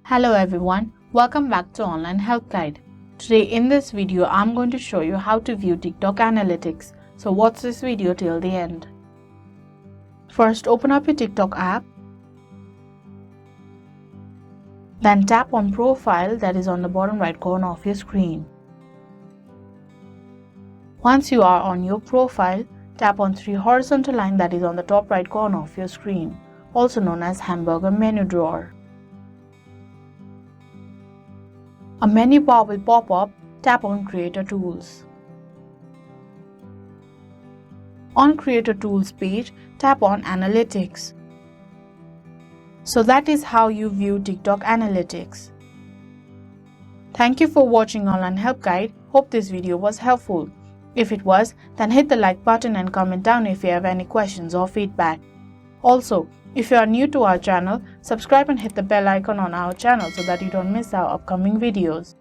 Hello everyone, welcome back to Online Help Guide. Today in this video, I'm going to show you how to view TikTok analytics. So watch this video till the end. First, open up your TikTok app. Then tap on Profile that is on the bottom right corner of your screen. Once you are on your profile, tap on three horizontal lines that is on the top right corner of your screen, also known as hamburger menu drawer. A menu bar will pop up. Tap on Creator Tools. On Creator Tools page, tap on Analytics. So that is how you view TikTok analytics. Thank you for watching Online Help Guide. Hope this video was helpful. If it was, then hit the like button and comment down if you have any questions or feedback. Also, if you are new to our channel, subscribe and hit the bell icon on our channel so that you don't miss our upcoming videos.